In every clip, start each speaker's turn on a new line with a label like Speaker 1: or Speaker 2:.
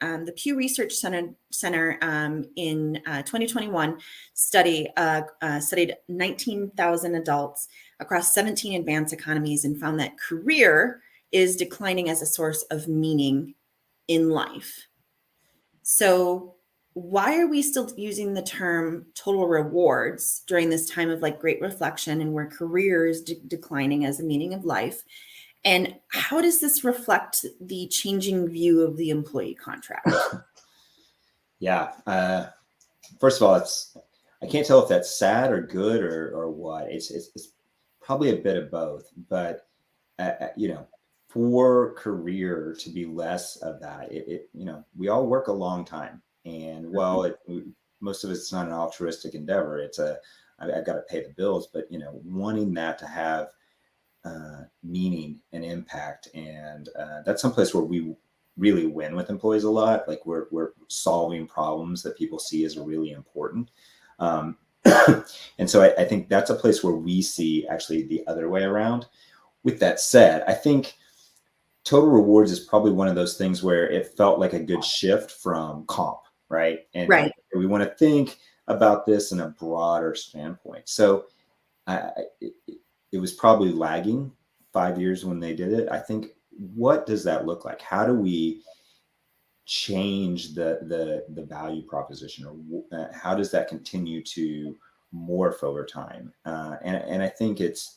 Speaker 1: The Pew Research Center in 2021 studied 19,000 adults across 17 advanced economies and found that career is declining as a source of meaning in life. So why are we still using the term total rewards during this time of like great reflection and where career is declining as a meaning of life? And how does this reflect the changing view of the employee contract?
Speaker 2: Yeah. First of all, I can't tell if that's sad or good or what. It's probably a bit of both. But for career to be less of that, we all work a long time, and most of it's not an altruistic endeavor. I've got to pay the bills, but wanting that to have meaning and impact, and that's someplace where we really win with employees a lot. Like we're solving problems that people see as really important. And so I think that's a place where we see actually the other way around. With that said, I think total rewards is probably one of those things where it felt like a good shift from comp, right? And
Speaker 1: right.
Speaker 2: We want to think about this in a broader standpoint. So it was probably lagging 5 years when they did it. I think, what does that look like? How do we change the value proposition, or how does that continue to morph over time? And I think it's,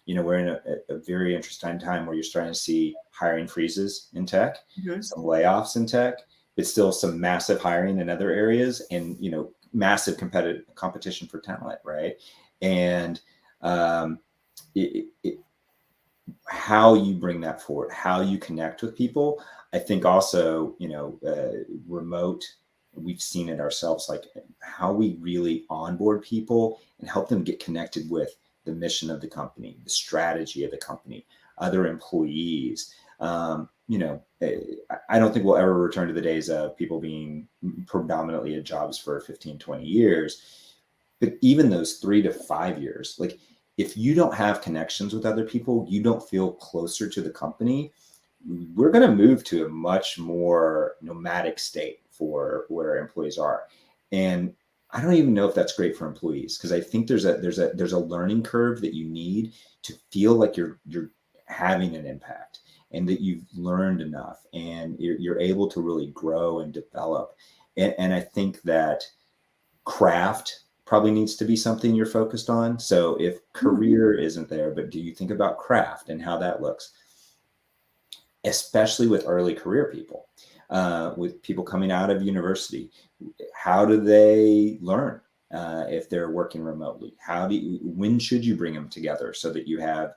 Speaker 2: we're in a very interesting time where you're starting to see hiring freezes in tech, some layoffs in tech, but still some massive hiring in other areas, and massive competition for talent, right? And how you bring that forward, how you connect with people. I think also, remote, we've seen it ourselves, like how we really onboard people and help them get connected with the mission of the company, the strategy of the company, other employees. I don't think we'll ever return to the days of people being predominantly at jobs for 15, 20 years. But even those 3 to 5 years, like if you don't have connections with other people, you don't feel closer to the company, we're going to move to a much more nomadic state for where employees are. And I don't even know if that's great for employees, because I think there's a learning curve that you need to feel like you're having an impact and that you've learned enough and you're able to really grow and develop. And I think that craft probably needs to be something you're focused on. So if career isn't there, but do you think about craft and how that looks? Especially with early career people, with people coming out of university, how do they learn if they're working remotely? When should you bring them together so that you have,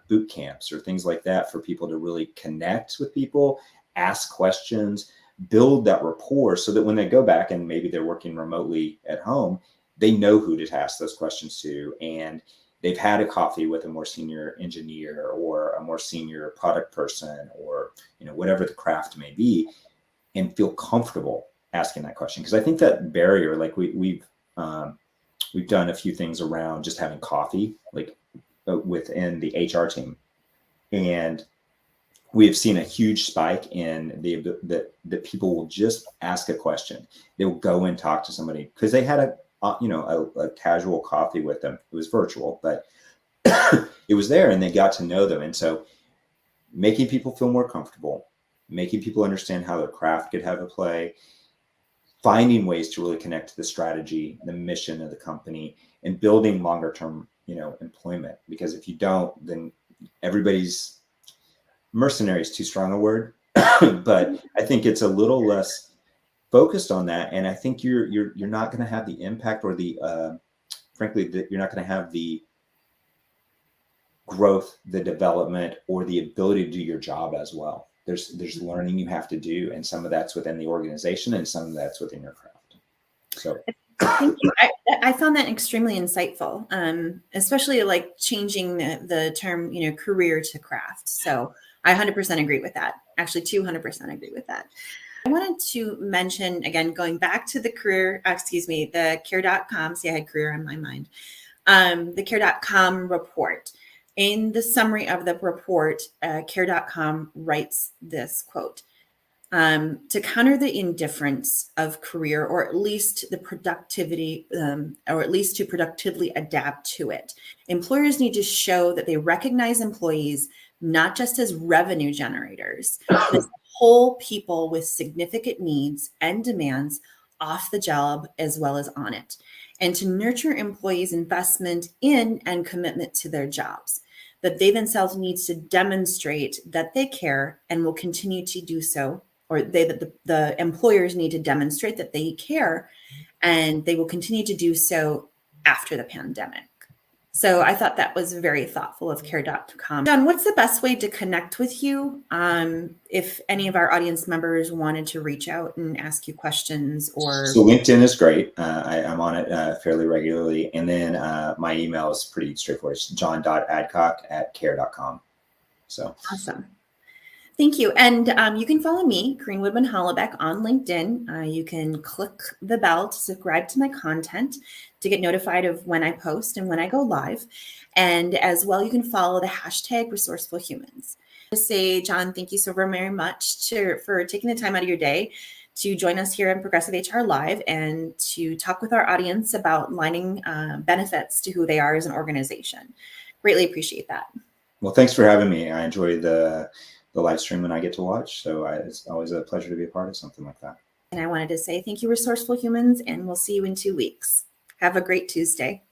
Speaker 2: boot camps or things like that for people to really connect with people, ask questions, build that rapport, so that when they go back and maybe they're working remotely at home, they know who to ask those questions to, and they've had a coffee with a more senior engineer or a more senior product person, or whatever the craft may be, and feel comfortable asking that question. Because I think that barrier, like we've done a few things around just having coffee, like within the HR team, and we have seen a huge spike in that people will just ask a question. They'll go and talk to somebody because they had a casual coffee with them. It was virtual, but it was there, and they got to know them. And so making people feel more comfortable, making people understand how their craft could have a play, finding ways to really connect to the strategy, the mission of the company, and building longer term, employment. Because if you don't, then everybody's mercenary is too strong a word, but I think it's a little less focused on that. And I think you're not going to have the impact or frankly, you're not going to have the growth, the development, or the ability to do your job as well. There's learning you have to do, and some of that's within the organization and some of that's within your craft. So
Speaker 1: thank you. I found that extremely insightful, especially like changing the term, career to craft. So I 100% agree with that. Actually, 200% agree with that. I wanted to mention, again, going back to the care.com, see, I had career on my mind, the care.com report. In the summary of the report, care.com writes this quote: to counter the indifference of career, or at least the productivity, or at least to productively adapt to it. Employers need to show that they recognize employees not just as revenue generators, but as whole people with significant needs and demands off the job as well as on it, and to nurture employees' investment in and commitment to their jobs, that they themselves need to demonstrate that they care and will continue to do so, or the employers need to demonstrate that they care and they will continue to do so after the pandemic. So I thought that was very thoughtful of care.com. John, what's the best way to connect with you if any of our audience members wanted to reach out and ask you questions? Or
Speaker 2: So LinkedIn is great. I'm on it fairly regularly. And then my email is pretty straightforward. It's john.adcock@care.com. So
Speaker 1: awesome. Thank you. And you can follow me, Corinne Woodman-Hollebeck, on LinkedIn. You can click the bell to subscribe to my content to get notified of when I post and when I go live. And as well, you can follow the hashtag Resourceful Humans. To say, John, thank you so very much for taking the time out of your day to join us here on Progressive HR Live and to talk with our audience about aligning benefits to who they are as an organization. Greatly appreciate that.
Speaker 2: Well, thanks for having me. I enjoy the live stream when I get to watch. So it's always a pleasure to be a part of something like that.
Speaker 1: And I wanted to say thank you, Resourceful Humans, and we'll see you in 2 weeks. Have a great Tuesday.